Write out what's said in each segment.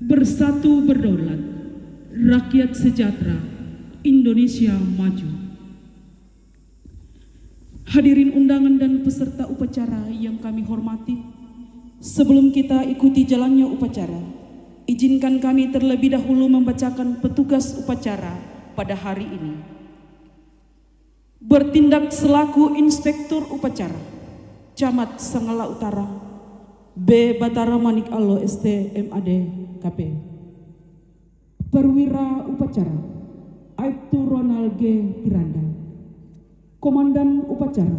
Bersatu berdaulat, rakyat sejahtera, Indonesia maju. Hadirin undangan dan peserta upacara yang kami hormati, sebelum kita ikuti jalannya upacara, izinkan kami terlebih dahulu membacakan petugas upacara pada hari ini. Bertindak selaku Inspektur Upacara, Camat Sanggala Utara, B. Batara Manik Allo ST MAD KP. Perwira Upacara, Aibtu Ronald G. Tiranda. Komandan Upacara,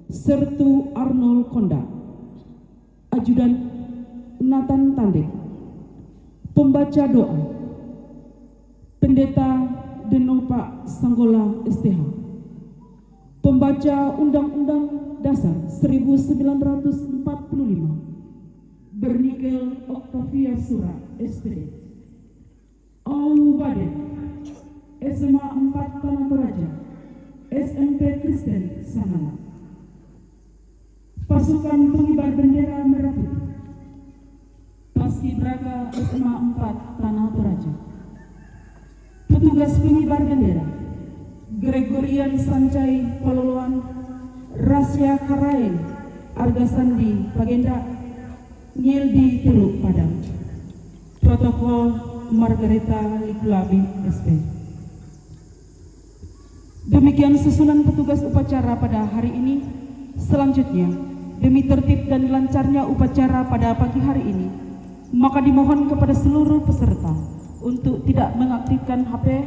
Sertu Arnold Konda. Ajudan Nathan Tandek. Pembaca doa, Pendeta Denopa Sanggola STH. Pembaca Undang-Undang Dasar 1945, Bernikel Octavia Sura SPD. Aubaden, SMA 4 Tanah Toraja, SMP Kristen Sanggala. Pasukan Pengibar Bendera Merah Putih, Paskibraka SMA 4 Tanah Toraja. Petugas Pengibar Bendera, Gregorian Sancai Pololoan, Rasya Karaeng, Argasandi Pagenda, Nyeldi Teluk Padang. Protokol Margareta Likulabi SP. Demikian susunan petugas upacara pada hari ini. Selanjutnya, demi tertib dan lancarnya upacara pada pagi hari ini, maka dimohon kepada seluruh peserta untuk tidak mengaktifkan HP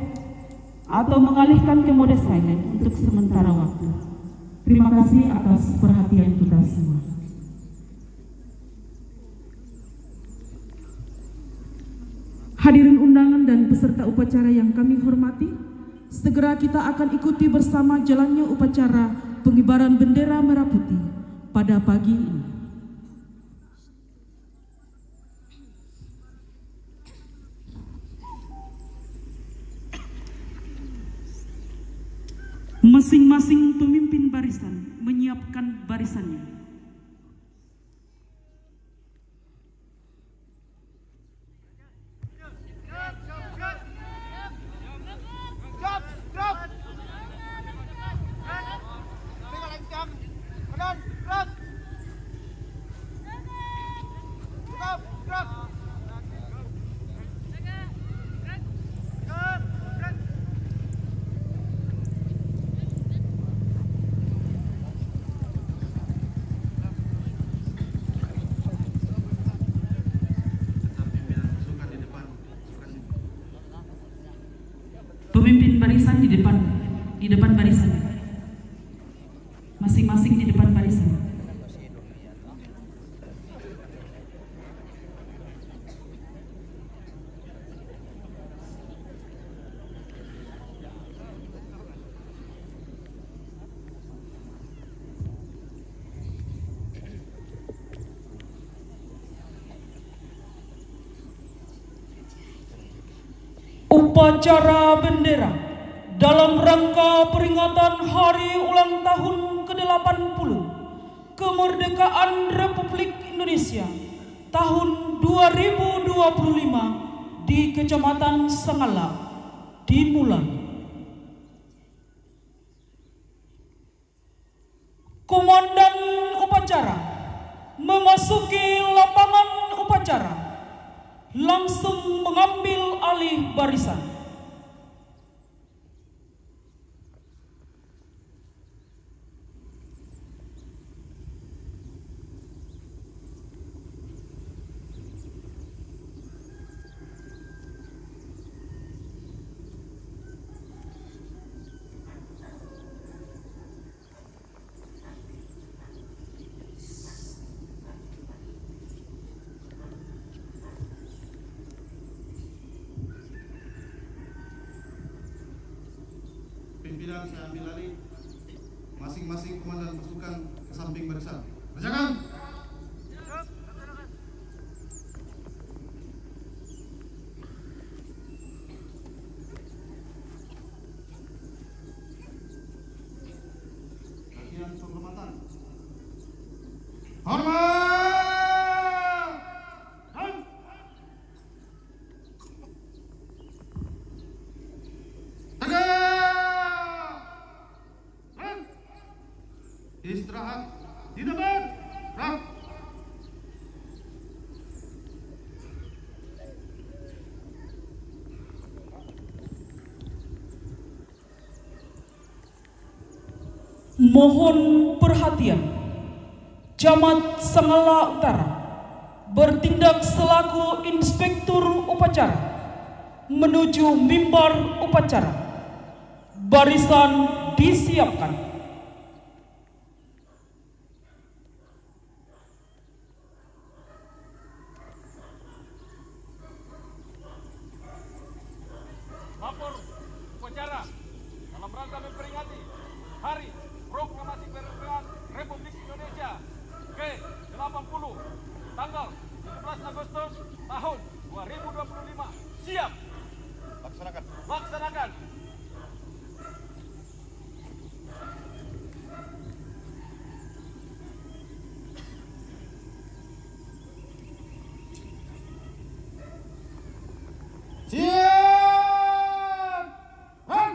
atau mengalihkan ke mode silent untuk sementara waktu. Terima kasih atas perhatian kita semua. Hadirin undangan dan peserta upacara yang kami hormati, segera kita akan ikuti bersama jalannya upacara pengibaran bendera merah putih pada pagi ini. Masing-masing pemimpin barisan menyiapkan barisannya. Pemimpin barisan di depan barisan. Masing-masing di depan barisan. Upacara bendera dalam rangka peringatan Hari Ulang Tahun ke-80 Kemerdekaan Republik Indonesia tahun 2025 di Kecamatan Sanggala dimulai. Komandan upacara memasuki lapangan upacara, langsung mengambil alih barisan. Pimpinan saya ambil alih. Masing-masing komandan pasukan ke samping barisan. Bacakan. Latihan penghormatan. Hormat. Istirahat. Di depan. Gerak. Mohon perhatian. Camat Sangala Utara bertindak selaku inspektur upacara menuju mimbar upacara. Barisan disiapkan. Lapor upacara dalam rangka memperingati Hari Proklamasi Kemerdekaan Republik Indonesia ke-80 tanggal 17 Agustus tahun 2025. Siap. Laksanakan. Siap. Run.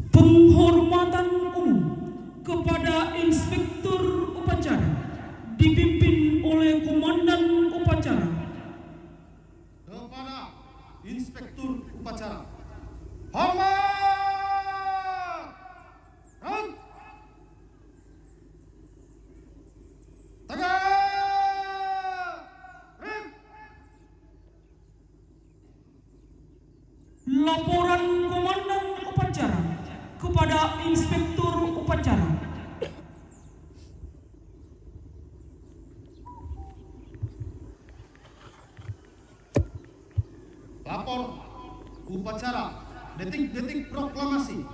Penghormatan umum kepada inspektur upacara dipimpin oleh komandan upacara. Kepada inspektur upacara. Hormat. Run. Tegak. Rem. Laporan komandan upacara kepada inspektur upacara. Lapor upacara detik-detik proklamasi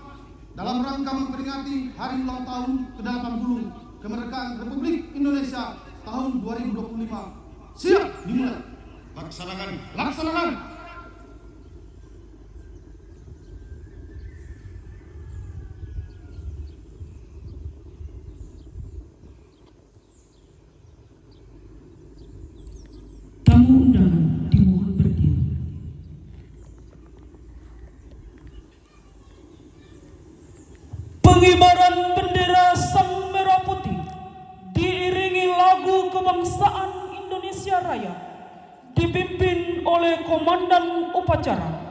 dalam rangka memperingati hari ulang tahun ke-80 kemerdekaan Republik Indonesia tahun 2025. Siap dimulai. Laksanakan. Tamu undangan dimohon berdiri. Pengibaran bendera Sang Merah Putih diiringi lagu kebangsaan Indonesia Raya dipimpin oleh komandan upacara.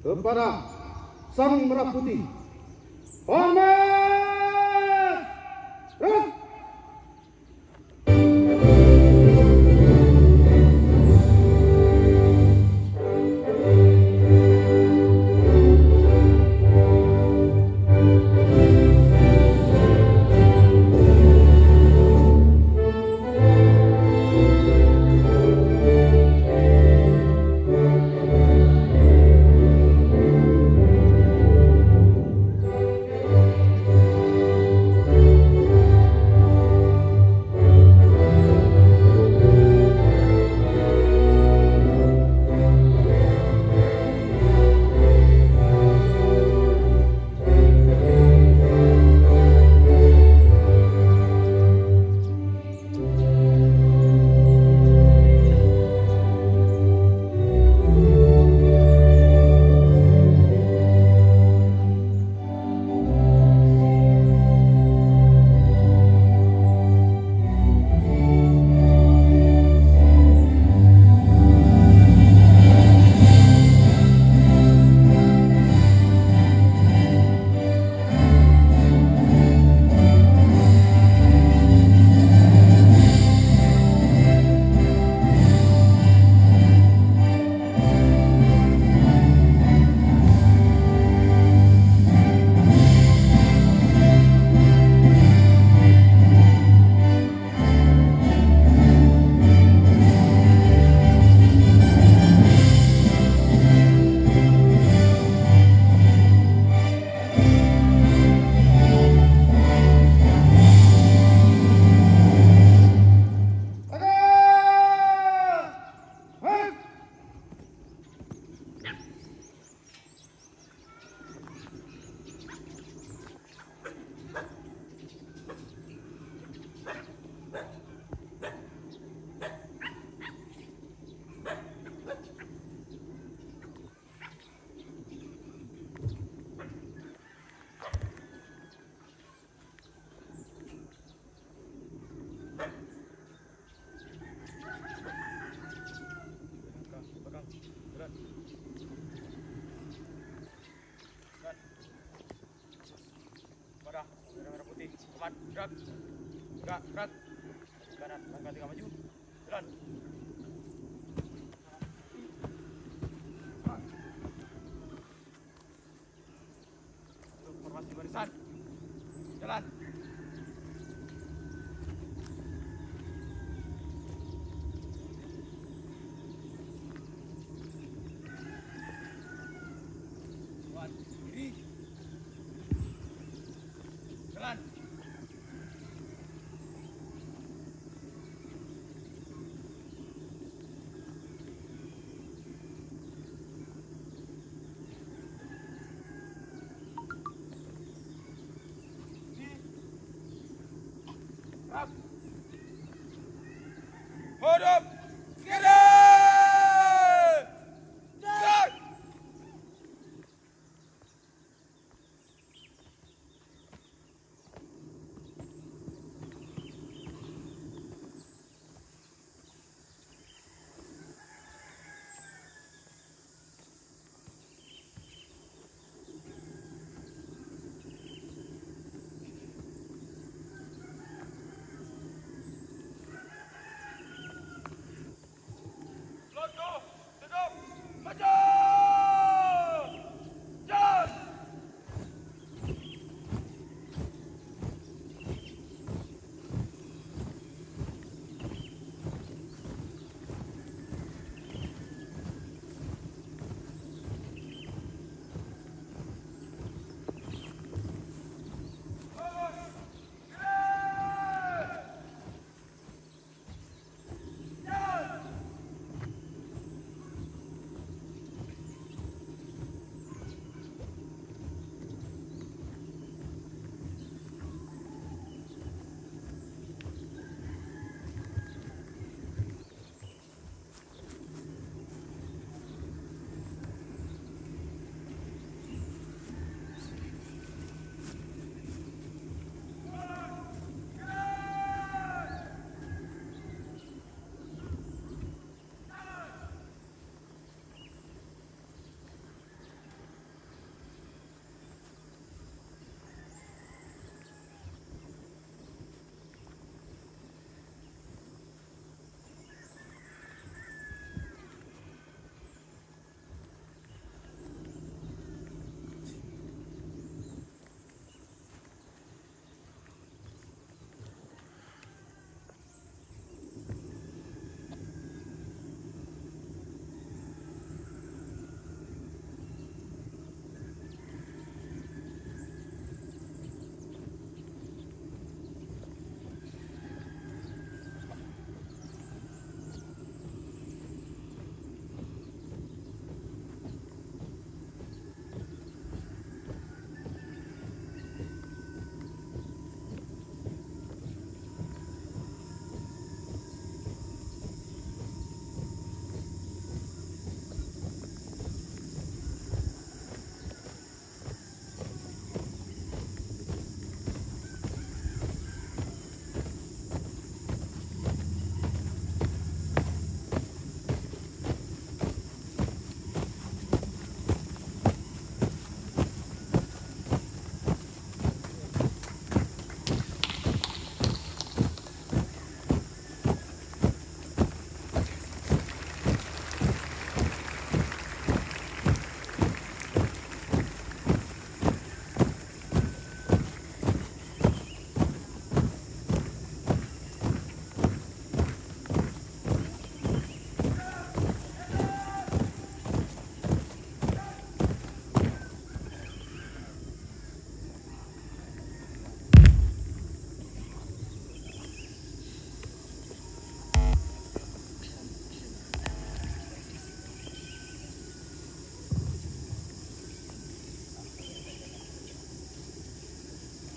kepada Sang Merah Putih. Hormat! Gerak! Gerak. Gerak, gerak. Kanan, langkah 3 maju. Jalan. Formasi barisan. Jalan. Kuat kiri. Jalan.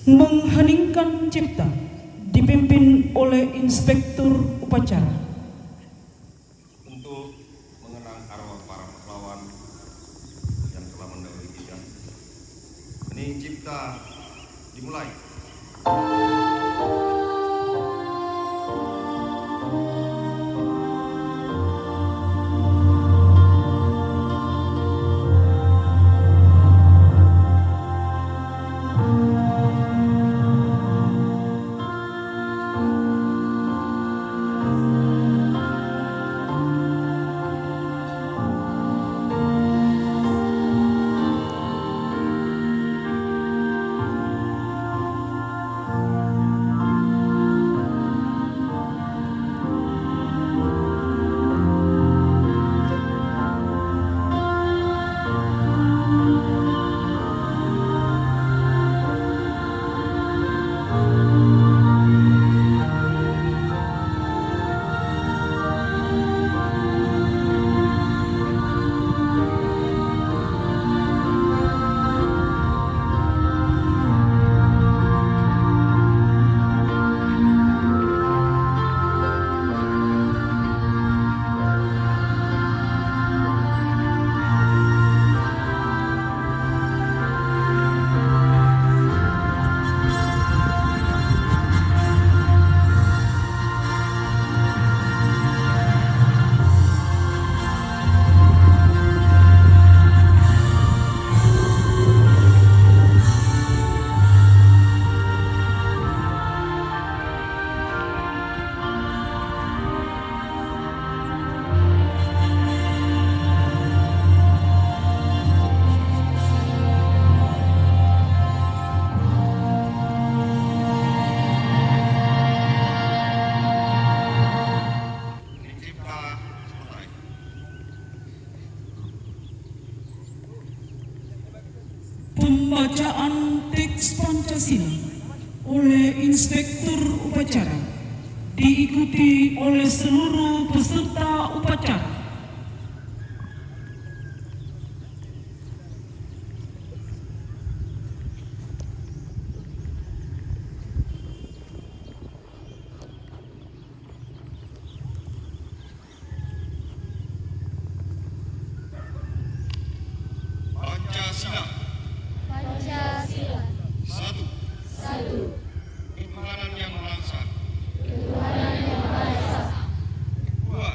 Mengheningkan cipta dipimpin oleh Inspektur Upacara. Untuk mengenang arwah para pahlawan yang telah mendahului kita. Hening cipta dimulai. Pembacaan teks Pancasila oleh Inspektur Upacara diikuti oleh seluruh peserta upacara. Pancasila. Pancasila. Satu. Ketuhanan yang Maha Esa. Dua.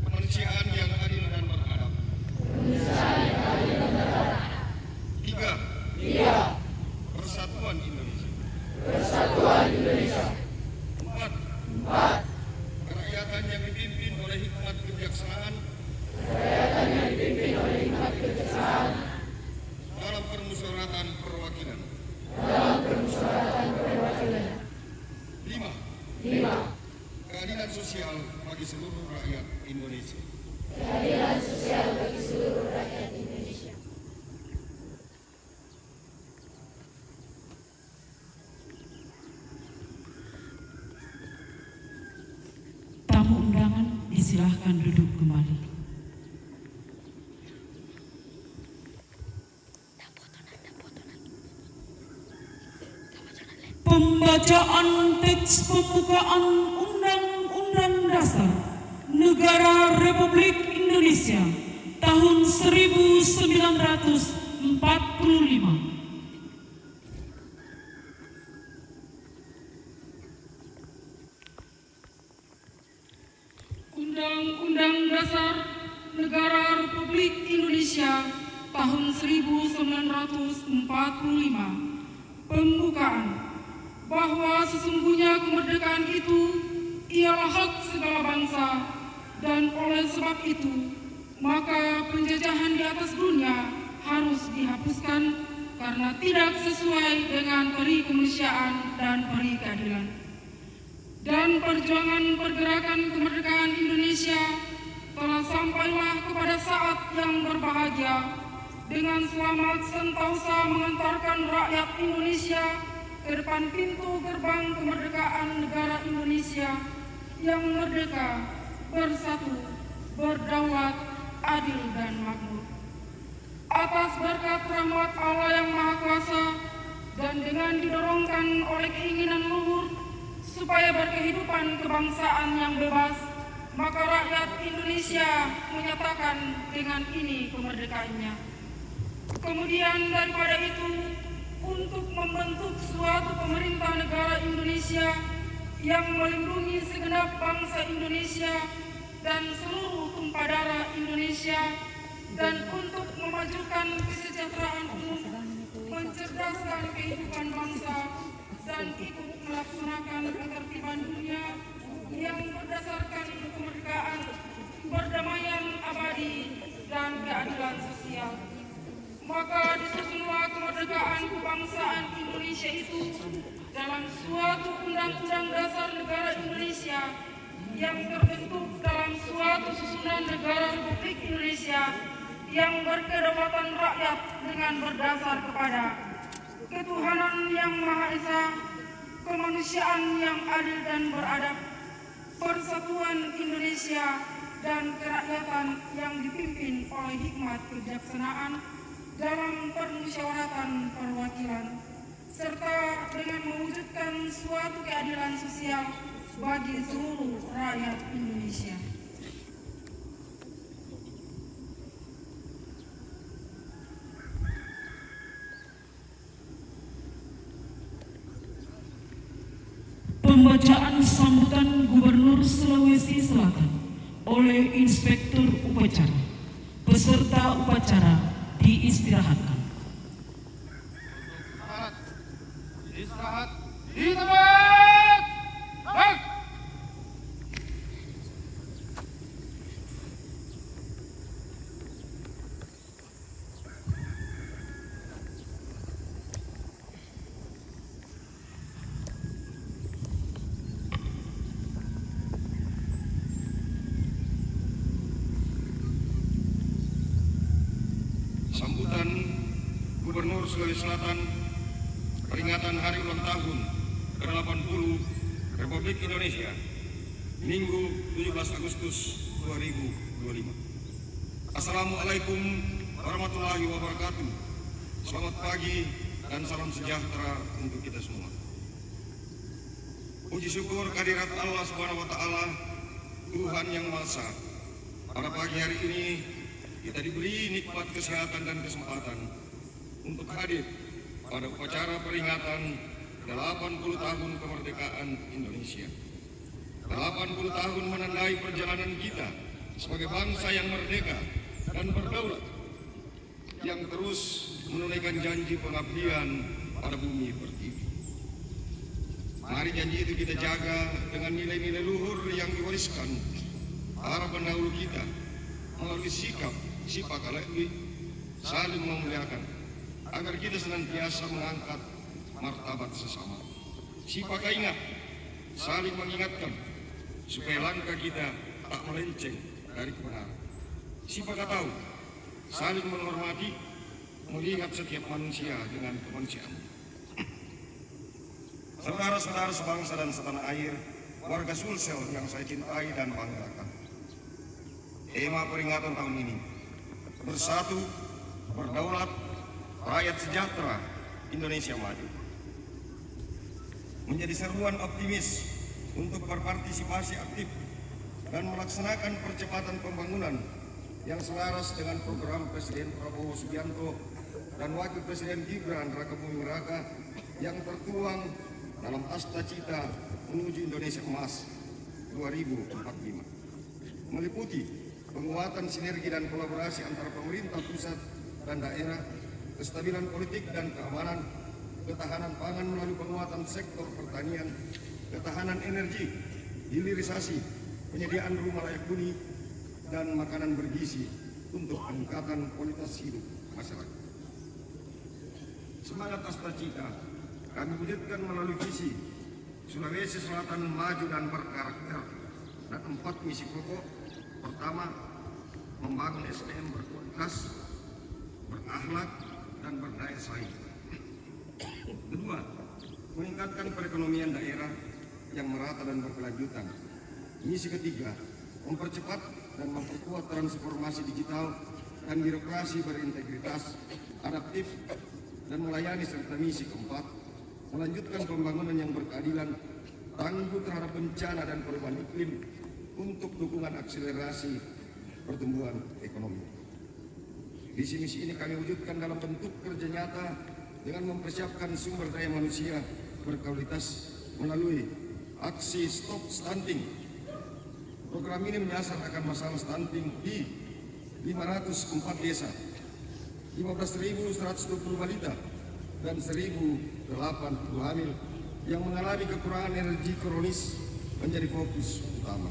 Kemanusiaan yang adil dan beradab. Tiga. Persatuan Indonesia. Empat. Kerakyatan yang dipimpin oleh hikmat kebijaksanaan. Dalam permusyawaratan perwakilan. Lima. Keadilan sosial bagi seluruh rakyat Indonesia. Tamu undangan disilahkan duduk kembali. Pembacaan teks pembukaan Undang-Undang Dasar Negara Republik Indonesia tahun 1945. Undang-Undang Dasar Negara Republik Indonesia tahun 1945. Pembukaan. Bahwa sesungguhnya kemerdekaan itu ialah hak segala bangsa, dan oleh sebab itu maka penjajahan di atas dunia harus dihapuskan karena tidak sesuai dengan peri kemanusiaan dan peri keadilan. Dan perjuangan pergerakan kemerdekaan Indonesia telah sampailah kepada saat yang berbahagia dengan selamat sentosa mengantarkan rakyat Indonesia ke depan pintu gerbang kemerdekaan negara Indonesia yang merdeka, bersatu, berdaulat, adil dan makmur. Atas berkat rahmat Allah yang Maha Kuasa dan dengan didorongkan oleh keinginan luhur supaya berkehidupan kebangsaan yang bebas, maka rakyat Indonesia menyatakan dengan ini kemerdekaannya. Kemudian daripada itu, untuk membentuk suatu pemerintah negara Indonesia yang melindungi segenap bangsa Indonesia dan seluruh tumpah darah Indonesia, dan untuk memajukan kesejahteraan umum, mencerdaskan kehidupan bangsa, dan ikut melaksanakan ketertiban dunia yang berdasarkan kemerdekaan, perdamaian abadi, dan keadilan sosial. Maka disusunlah kemerdekaan kebangsaan Indonesia itu dalam suatu undang-undang dasar negara Indonesia yang terbentuk dalam suatu susunan negara Republik Indonesia yang berkedaulatan rakyat dengan berdasar kepada ketuhanan yang Maha Esa, kemanusiaan yang adil dan beradab, persatuan Indonesia, dan kerakyatan yang dipimpin oleh hikmat kebijaksanaan dalam permusyawaratan perwakilan, serta dengan mewujudkan suatu keadilan sosial bagi seluruh rakyat Indonesia. Pembacaan sambutan Gubernur Sulawesi Selatan oleh Inspektur Upacara. Peserta upacara diistirahatkan. Istirahat di tempat. Baik. Sambutan Gubernur Sulawesi Selatan peringatan Hari Ulang Tahun ke-80 Republik Indonesia, Minggu 17 Agustus 2025. Assalamualaikum warahmatullahi wabarakatuh. Selamat pagi dan salam sejahtera untuk kita semua. Puji syukur kehadirat Allah Subhanahu wa Ta'ala, Tuhan yang Maha Esa. Pada pagi hari ini kita diberi nikmat kesehatan dan kesempatan untuk hadir pada upacara peringatan 80 tahun kemerdekaan Indonesia. 80 tahun menandai perjalanan kita sebagai bangsa yang merdeka dan berdaulat, yang terus menunaikan janji pengabdian pada bumi pertiwi. Mari janji itu kita jaga dengan nilai-nilai luhur yang diwariskan para pendahulu kita melalui sikap sipakalai, saling memuliakan, agar kita senantiasa mengangkat martabat sesama. Sipaka ingat, saling mengingatkan, supaya langkah kita tak melenceng dari kebenaran. Sipaka tahu, saling menghormati, melihat setiap manusia dengan kemanusiaan. Saudara-saudara sebangsa dan setanah air, warga Sulsel yang saya cintai dan banggakan. Tema peringatan tahun ini, bersatu, berdaulat, rakyat sejahtera, Indonesia maju. Menjadi seruan optimis untuk berpartisipasi aktif dan melaksanakan percepatan pembangunan yang selaras dengan program Presiden Prabowo Subianto dan Wakil Presiden Gibran Rakabuming Raka yang tertuang dalam Asta Cita menuju Indonesia Emas 2045. Meliputi penguatan sinergi dan kolaborasi antara pemerintah pusat dan daerah, kestabilan politik dan keamanan, ketahanan pangan melalui penguatan sektor pertanian, ketahanan energi, hilirisasi, penyediaan rumah layak huni, dan makanan bergizi untuk peningkatan kualitas hidup masyarakat. Semangat Asta Cita kami wujudkan melalui visi Sulawesi Selatan maju dan berkarakter dan 4 misi pokok. Pertama, membangun SDM berkualitas, berakhlak, dan berdaya saing. Kedua, meningkatkan perekonomian daerah yang merata dan berkelanjutan. Misi ketiga, mempercepat dan memperkuat transformasi digital dan birokrasi berintegritas, adaptif, dan melayani serta misi keempat, melanjutkan pembangunan yang berkeadilan, tangguh terhadap bencana dan perubahan iklim untuk dukungan akselerasi pertumbuhan ekonomi. Visi misi ini kami wujudkan dalam bentuk kerja nyata dengan mempersiapkan sumber daya manusia berkualitas melalui aksi Stop Stunting. Program ini menyasar akan masalah stunting di 504 desa, 15.120 balita, dan 1.080 hamil yang mengalami kekurangan energi kronis menjadi fokus utama.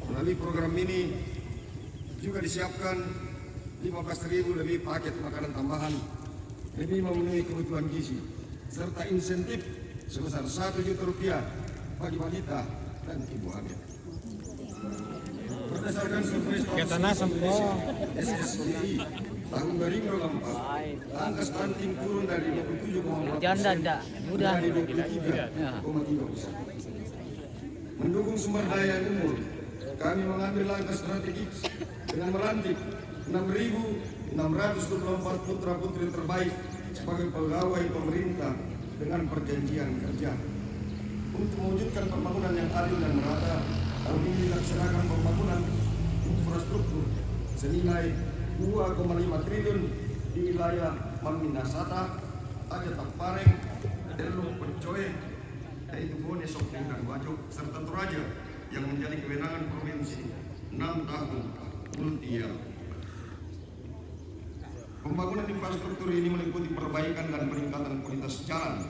Melalui program ini juga disiapkan 15.000 lebih paket makanan tambahan demi memenuhi kebutuhan gizi, serta insentif sebesar Rp1 juta bagi balita dan ibu hamil. Berdasarkan survei SSDI tahun 2024, angka stunting turun dari 27,4% menjadi 23,3%. Mendukung sumber daya umur, kami mengambil langkah strategis dengan melantik 6.624 putra-putri terbaik sebagai pegawai pemerintah dengan perjanjian kerja. Untuk mewujudkan pembangunan yang adil dan merata, tahun ini dilaksanakan pembangunan infrastruktur senilai 2,5 triliun di wilayah Maminasata, Ajat Pareng, Delung Percoe, yaitu Bone Sopeng dan Bajok, serta Toraja yang menjadi kewenangan provinsi 6 tahun Multia. Pembangunan infrastruktur ini meliputi perbaikan dan peningkatan kualitas jalan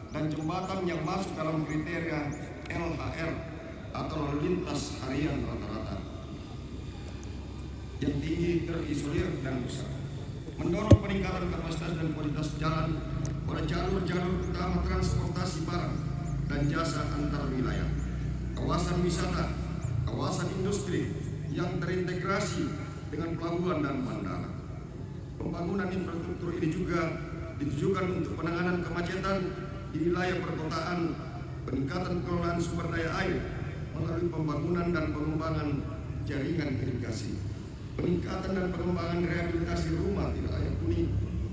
dan jembatan yang masuk dalam kriteria LHR atau lalu lintas harian rata-rata yang tinggi, terisolir, dan besar. Mendorong peningkatan kapasitas dan kualitas jalan pada jalur-jalur utama transportasi barang dan jasa antar wilayah, kawasan wisata, kawasan industri yang terintegrasi dengan pelabuhan dan bandara. Pembangunan infrastruktur ini juga ditujukan untuk penanganan kemacetan di wilayah perkotaan, peningkatan pengelolaan sumber daya air melalui pembangunan dan pengembangan jaringan irigasi, peningkatan dan pengembangan rehabilitasi rumah tidak layak huni,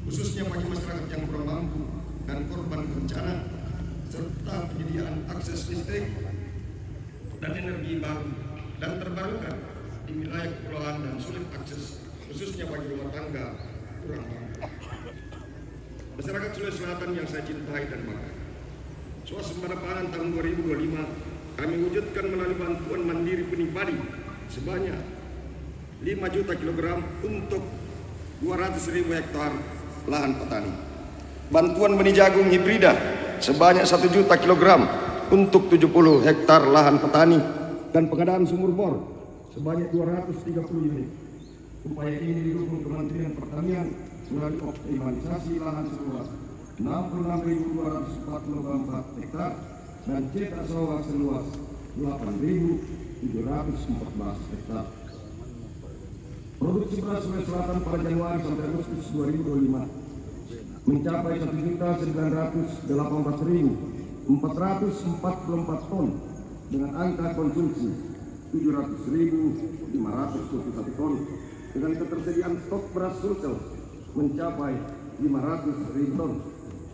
khususnya bagi masyarakat yang kurang mampu dan korban bencana, serta penyediaan akses listrik dan energi baru dan terbarukan di wilayah kepulauan dan sulit akses, khususnya bagi rumah tangga kurang mampu. Masyarakat Sulawesi Selatan yang saya cintai dan bangga, swasembada pangan tahun 2025 kami wujudkan melalui bantuan mandiri benih padi sebanyak 5 juta kilogram untuk 200.000 hektar lahan petani. Bantuan benih jagung hibrida sebanyak 1 juta kilogram untuk 70 hektar lahan petani, dan pengadaan sumur bor sebanyak 230 unit. Upaya ini didukung Kementerian Pertanian melalui optimalisasi lahan seluas 66.244 hektar dan cetak sawah seluas 8.714 hektar. Produksi beras Sulawesi Selatan pada Januari sampai Agustus 2025 mencapai 1.918.444 ton dengan angka konsumsi 700.521 ton, dengan ketersediaan stok beras Sulsel mencapai 500.000 ton.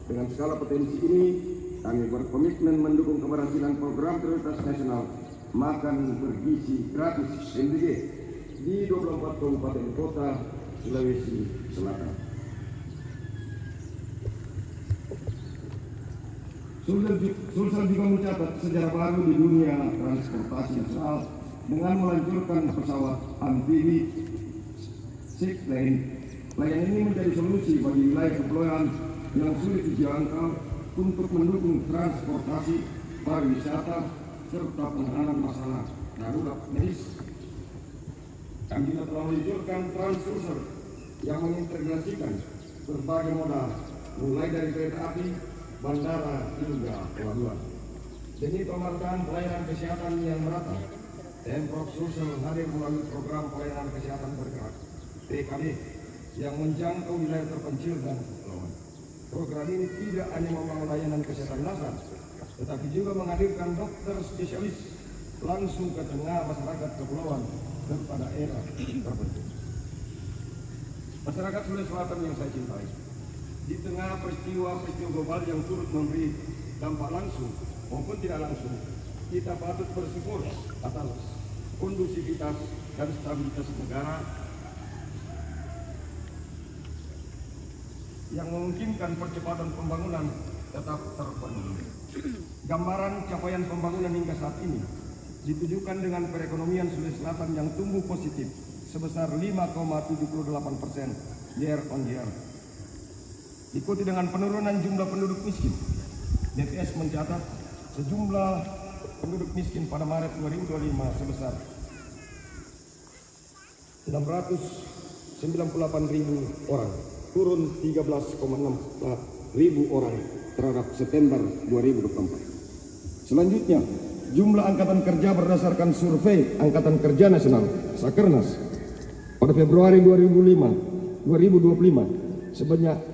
Dengan skala potensi ini, kami berkomitmen mendukung keberhasilan program prioritas nasional makan bergizi gratis MDG di 24 kabupaten kota Sulawesi Selatan. Sulsel juga mencatat sejarah baru di dunia transportasi nasional dengan meluncurkan pesawat amfibi Six Lane. Layanan ini menjadi solusi bagi wilayah kepulauan yang sulit dijangkau untuk mendukung transportasi, pariwisata, serta penanganan masalah darurat medis. Kami juga telah meluncurkan Trans-Sulsel yang mengintegrasikan berbagai moda, mulai dari kereta api, bandara, hingga pelabuhan. Demi pemerataan pelayanan kesehatan yang merata, Pemprov Sulsel hadir melalui program pelayanan kesehatan bergerak (PKB) yang menjangkau wilayah terpencil dan kepulauan. Program ini tidak hanya membangun layanan kesehatan dasar, tetapi juga menghadirkan dokter spesialis langsung ke tengah masyarakat kepulauan serta daerah terpencil. Masyarakat Sulawesi Selatan yang saya cintai, Di tengah peristiwa-peristiwa global yang turut memberi dampak langsung maupun tidak langsung, kita patut bersyukur atas kondusivitas dan stabilitas negara yang memungkinkan percepatan pembangunan tetap terpenuhi. Gambaran capaian pembangunan hingga saat ini ditujukan dengan perekonomian Sulawesi Selatan yang tumbuh positif sebesar 5,78% year on year. Diikuti dengan penurunan jumlah penduduk miskin. BPS mencatat sejumlah penduduk miskin pada Maret 2025 sebesar 698.000 orang, turun 13,6 ribu orang terhadap September 2024. Selanjutnya, jumlah angkatan kerja berdasarkan survei Angkatan Kerja Nasional Sakernas pada Februari 2025 sebanyak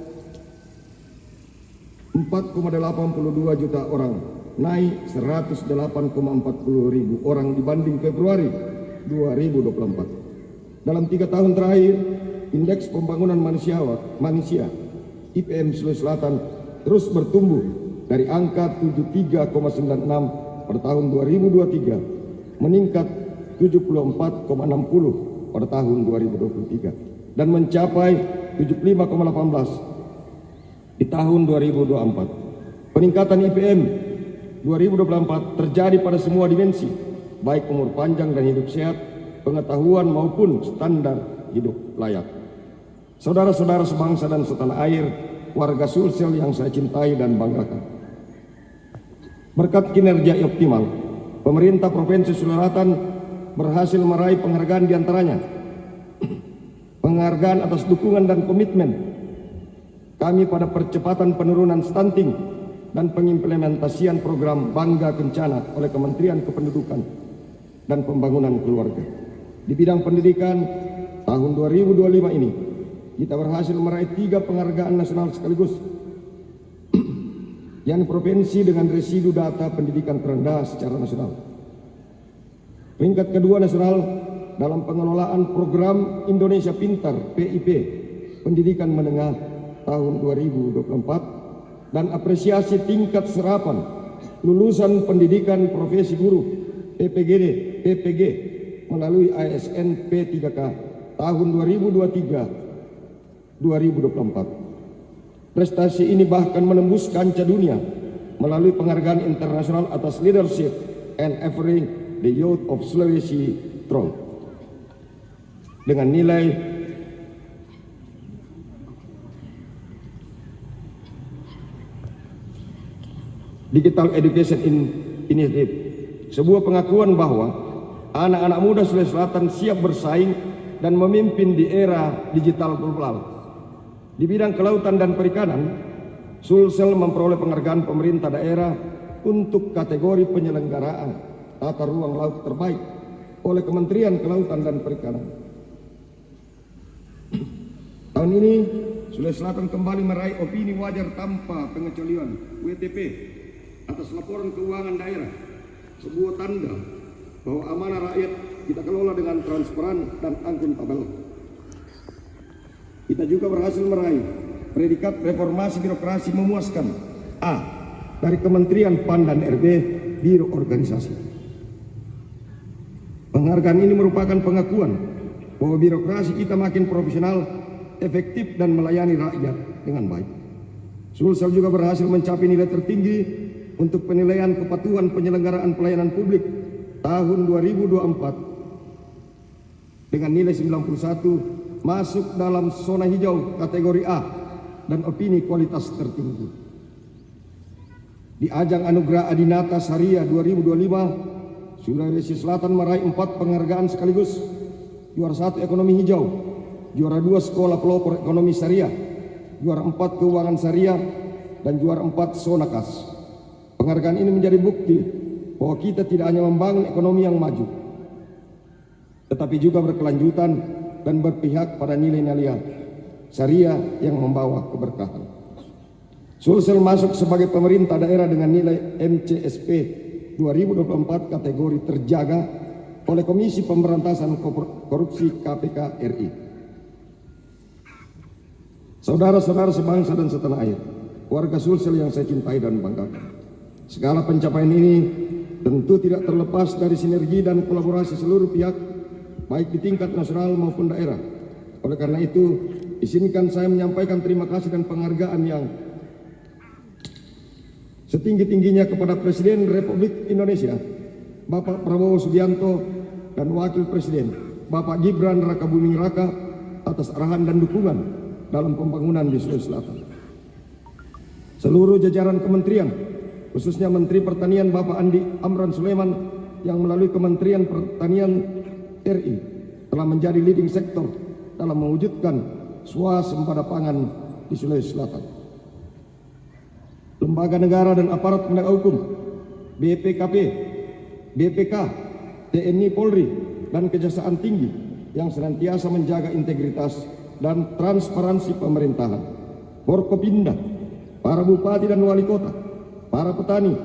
4,82 juta orang, naik 108,40 ribu orang dibanding Februari 2024. Dalam 3 tahun terakhir, indeks pembangunan manusia IPM Sulawesi Selatan terus bertumbuh dari angka 73,96 pada tahun 2023 meningkat 74,60 pada tahun 2023 dan mencapai 75,18 di tahun 2024. Peningkatan IPM 2024 terjadi pada semua dimensi, baik umur panjang dan hidup sehat, pengetahuan maupun standar hidup layak. Saudara-saudara sebangsa dan setanah air, warga Sulsel yang saya cintai dan banggakan. Berkat kinerja optimal, pemerintah Provinsi Sulawesi Selatan berhasil meraih penghargaan diantaranya penghargaan atas dukungan dan komitmen kami pada percepatan penurunan stunting dan pengimplementasian program Bangga Kencana oleh Kementerian Kependudukan dan Pembangunan Keluarga. Di bidang pendidikan, tahun 2025 ini kita berhasil meraih 3 penghargaan nasional sekaligus, yang provinsi dengan residu data pendidikan terendah secara nasional. Peringkat kedua nasional dalam pengelolaan program Indonesia Pintar PIP pendidikan menengah tahun 2024 dan apresiasi tingkat serapan lulusan pendidikan profesi guru PPG melalui ASN P3K tahun 2023-2024. Prestasi ini bahkan menembus kancah dunia melalui penghargaan internasional atas leadership and offering the youth of Sulawesi strong dengan nilai Digital Education Initiative, sebuah pengakuan bahwa anak-anak muda Sulawesi Selatan siap bersaing dan memimpin di era digital global. Di bidang kelautan dan perikanan, Sulsel memperoleh penghargaan pemerintah daerah untuk kategori penyelenggaraan tata ruang laut terbaik oleh Kementerian Kelautan dan Perikanan. Tahun ini, Sulawesi Selatan kembali meraih opini wajar tanpa pengecualian WTP atas laporan keuangan daerah, sebuah tanda bahwa amanah rakyat kita kelola dengan transparan dan akuntabel. Kita juga berhasil meraih predikat reformasi birokrasi memuaskan A dari Kementerian PAN dan RB Biro Organisasi. Penghargaan ini merupakan pengakuan bahwa birokrasi kita makin profesional, efektif dan melayani rakyat dengan baik. Sulsel juga berhasil mencapai nilai tertinggi untuk penilaian kepatuhan penyelenggaraan pelayanan publik tahun 2024 dengan nilai 91, masuk dalam zona hijau kategori A dan opini kualitas tertinggi. Di ajang Anugerah Adinata Syariah 2025, Sulawesi Selatan meraih 4 penghargaan sekaligus: juara 1 ekonomi hijau, juara 2 sekolah pelopor ekonomi syariah, juara 4 keuangan syariah, dan juara 4 zona kas. Penghargaan ini menjadi bukti bahwa kita tidak hanya membangun ekonomi yang maju, tetapi juga berkelanjutan dan berpihak pada nilai-nilai syariah yang membawa keberkahan. Sulsel masuk sebagai pemerintah daerah dengan nilai MCSP 2024 kategori terjaga oleh Komisi Pemberantasan Korupsi KPK RI. saudara-saudara sebangsa dan setanah air, warga Sulsel yang saya cintai dan banggakan. Segala pencapaian ini tentu tidak terlepas dari sinergi dan kolaborasi seluruh pihak, baik di tingkat nasional maupun daerah. Oleh karena itu, izinkan saya menyampaikan terima kasih dan penghargaan yang setinggi-tingginya kepada Presiden Republik Indonesia, Bapak Prabowo Subianto, dan Wakil Presiden, Bapak Gibran Rakabuming Raka, atas arahan dan dukungan dalam pembangunan di Sulawesi Selatan. Seluruh jajaran kementerian, khususnya Menteri Pertanian Bapak Andi Amran Sulaiman, yang melalui Kementerian Pertanian RI telah menjadi leading sektor dalam mewujudkan swasembada pangan di Sulawesi Selatan. Lembaga negara dan aparat penegak hukum, BPKP, BPK, TNI Polri, dan Kejaksaan Tinggi yang senantiasa menjaga integritas dan transparansi pemerintahan, Forkopimda, para bupati dan wali kota, para petani,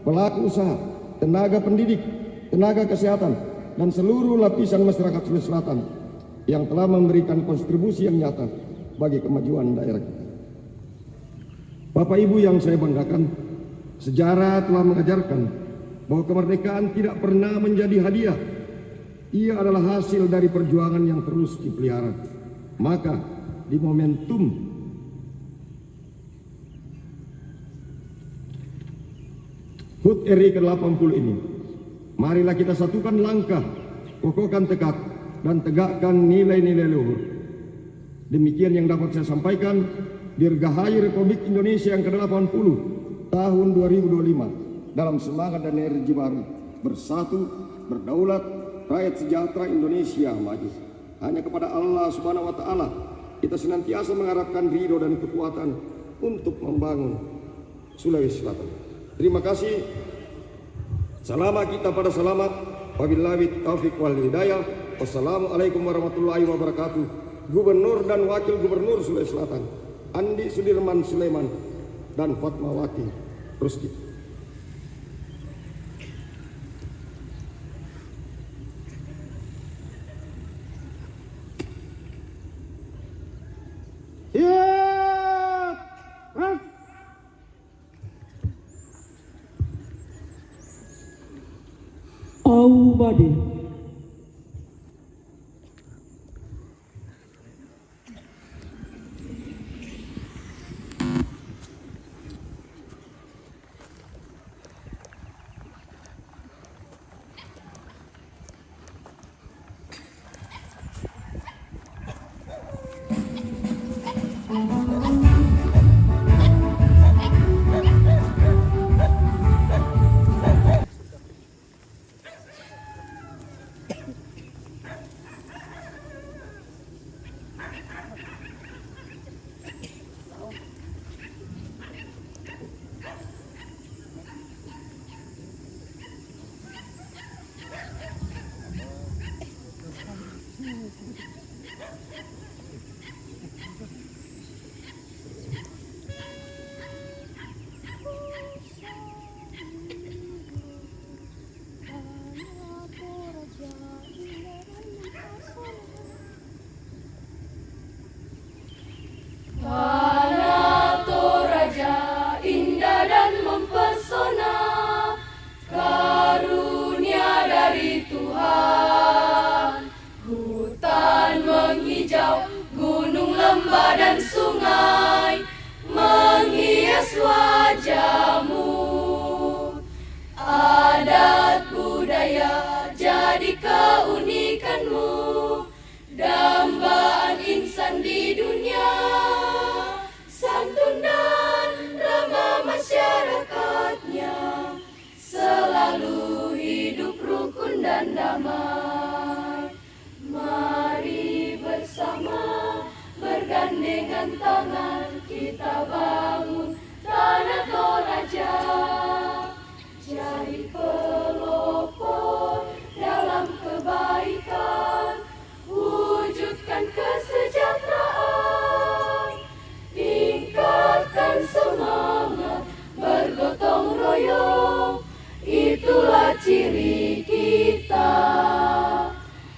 pelaku usaha, tenaga pendidik, tenaga kesehatan, dan seluruh lapisan masyarakat Sulawesi Selatan yang telah memberikan kontribusi yang nyata bagi kemajuan daerah kita. Bapak Ibu yang saya banggakan, sejarah telah mengajarkan bahwa kemerdekaan tidak pernah menjadi hadiah. Ia adalah hasil dari perjuangan yang terus dipelihara. Maka di momentum HUT RI ke-80 ini, marilah kita satukan langkah, kokohkan tekad, dan tegakkan nilai-nilai luhur. Demikian yang dapat saya sampaikan. Dirgahayu Republik Indonesia yang ke-80 tahun 2025 dalam semangat dan energi baru, bersatu, berdaulat, rakyat sejahtera, Indonesia maju. Hanya kepada Allah Subhanahu wa Ta'ala kita senantiasa mengharapkan ridho dan kekuatan untuk membangun Sulawesi Selatan. Terima kasih. Selamat kita pada selamat. Wabillahi taufiq wal hidayah. Wassalamualaikum warahmatullahi wabarakatuh. Gubernur dan Wakil Gubernur Sulawesi Selatan, Andi Sudirman Sulaiman dan Fatmawati Rusdi. Aubade.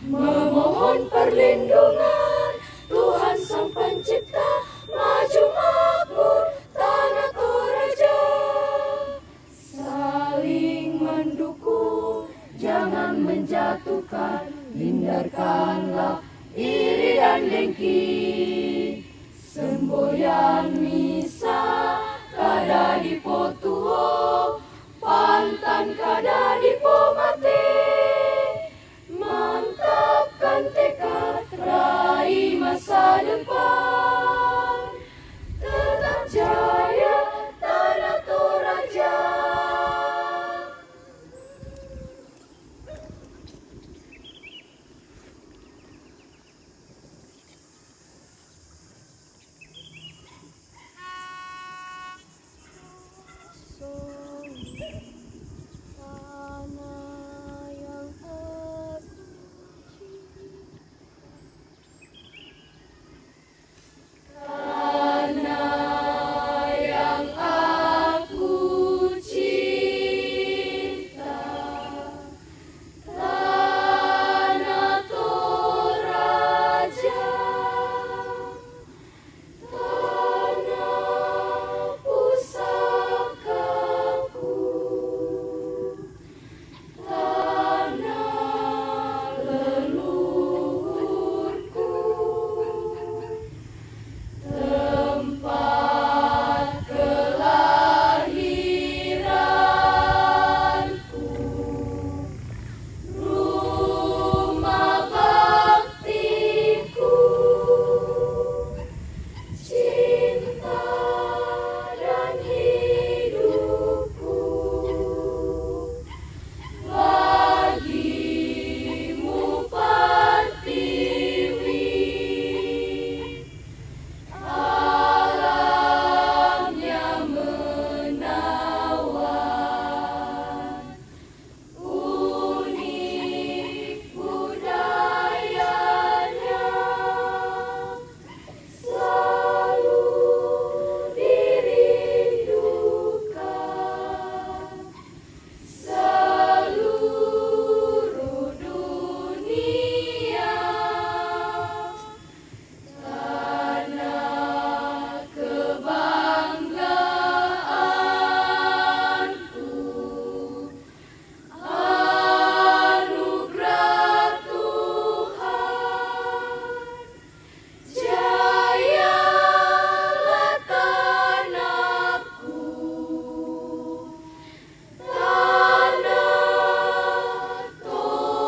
Memohon perlindungan Tuhan Sang Pencipta. sembahyang misa kada dipo tuo, pantan kada dipo mati. Mantapkan tekad raih masa depan, tetap jaya tanah Toraja. Tanah yang aku tanah yang aku cinta, tanah Toraja, tanah pusakaku, tanah leluhurku, tempat kelahiranku, rumah baktiku, cinta dan hidupku. Bagimu Pertiwi, alamnya menawan, unik budayanya, selalu dirindukan seluruh dunia. Tanah kebanggaanku, anugerah Tuhan, jayalah tanahku, tanah Toraja.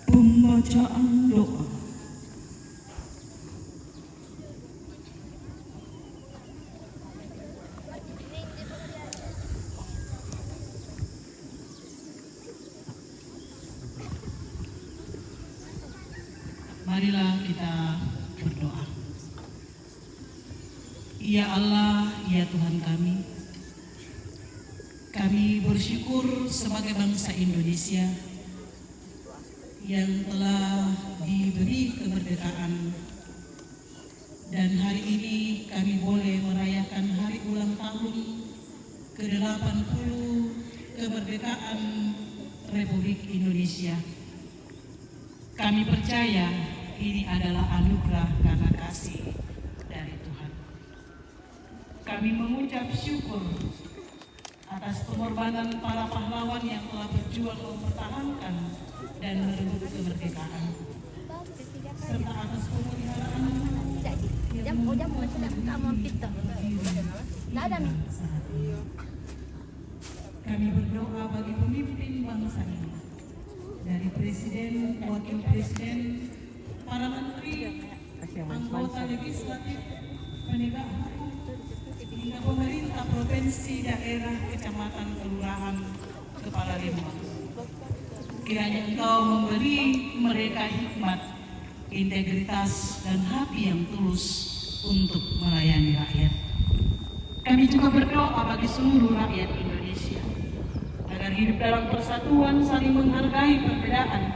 Pembacaan doa. Marilah kita berdoa. Ya Allah, ya Tuhan kami bersyukur sebagai bangsa Indonesia yang telah diberi kemerdekaan, dan hari ini kami boleh merayakan hari ulang tahun ke-80 kemerdekaan Republik Indonesia. Kami percaya ini adalah anugerah karena kasih dari Tuhan. Kami mengucap syukur atas pengorbanan para pahlawan yang telah berjuang mempertahankan dan merebut kemerdekaan, serta atas pemeliharaan kami berdoa bagi pemimpin bangsa ini, dari Presiden, Wakil Presiden, para menteri, anggota legislatif, penegak hukum, hingga pemerintah provinsi, daerah, kecamatan, kelurahan, kepala desa. Kiranya Engkau memberi mereka hikmat, integritas, dan hati yang tulus untuk melayani rakyat. Kami juga berdoa bagi seluruh rakyat Indonesia agar hidup dalam persatuan, saling menghargai perbedaan,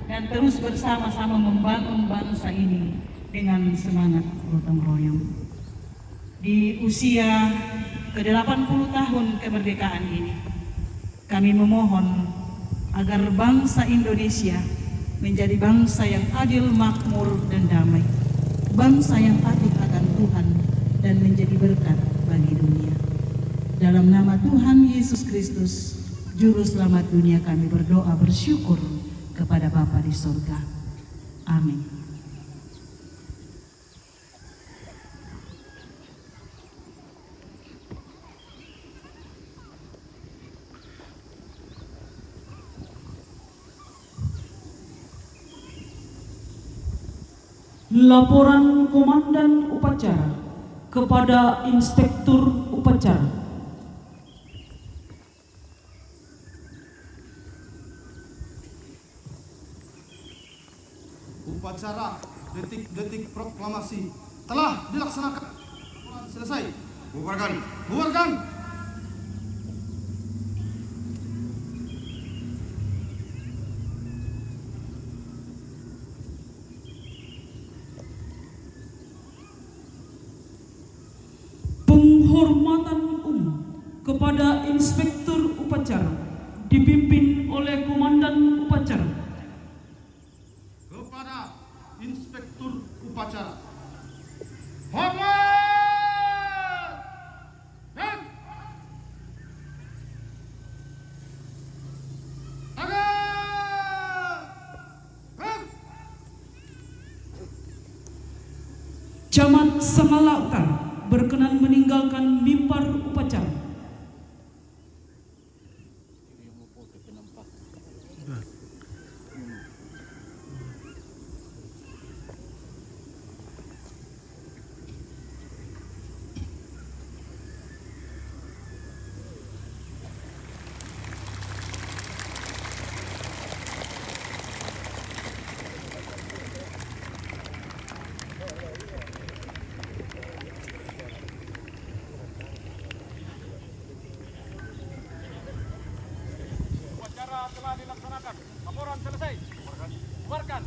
dan terus bersama-sama membangun bangsa ini dengan semangat gotong royong. Di usia ke-80 tahun kemerdekaan ini, kami memohon agar bangsa Indonesia menjadi bangsa yang adil, makmur, dan damai. Bangsa yang patuh akan Tuhan dan menjadi berkat bagi dunia. Dalam nama Tuhan Yesus Kristus, Juru Selamat dunia, kami berdoa bersyukur kepada Bapa di surga. Amin. Laporan Komandan Upacara kepada Inspektur Upacara. Upacara detik-detik proklamasi telah dilaksanakan. Selesai. Bubarkan. Bubarkan. Penghormatan umum kepada Inspektur Upacara dipimpin oleh Komandan Upacara. Kepada Inspektur Upacara. Hormat! Dan tangan! Dan Camat Samala Utara berkenan meninggalkan mimbar upacara. Upacara telah dilaksanakan. Laporan selesai. Bubarkan.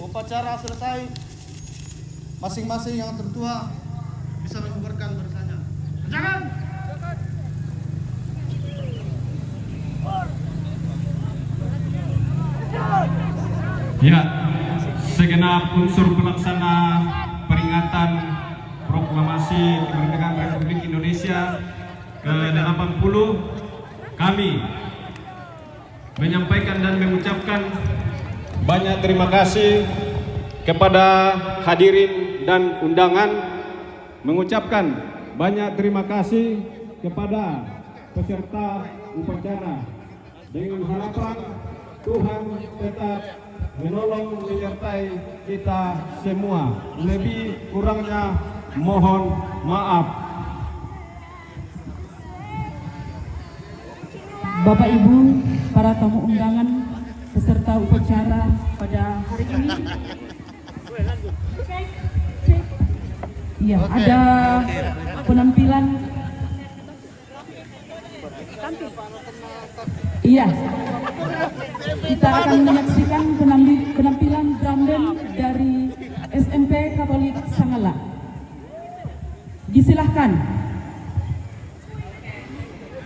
upacara selesai. Masing-masing yang tertua bisa membubarkan bersanya. Jangan. Ya, segenap unsur pelaksana peringatan proklamasi kemerdekaan Republik Indonesia ke-80, kami menyampaikan dan mengucapkan banyak terima kasih kepada hadirin dan undangan, mengucapkan banyak terima kasih kepada peserta upacara, dengan harapan Tuhan tetap menolong menyertai kita semua. Lebih kurangnya mohon maaf. Bapak Ibu, para tamu undangan, peserta upacara pada hari ini. Iya, ada penampilan. Iya, kita akan menyaksikan penampilan drum band dari SMP Katolik Sangala. Disilahkan.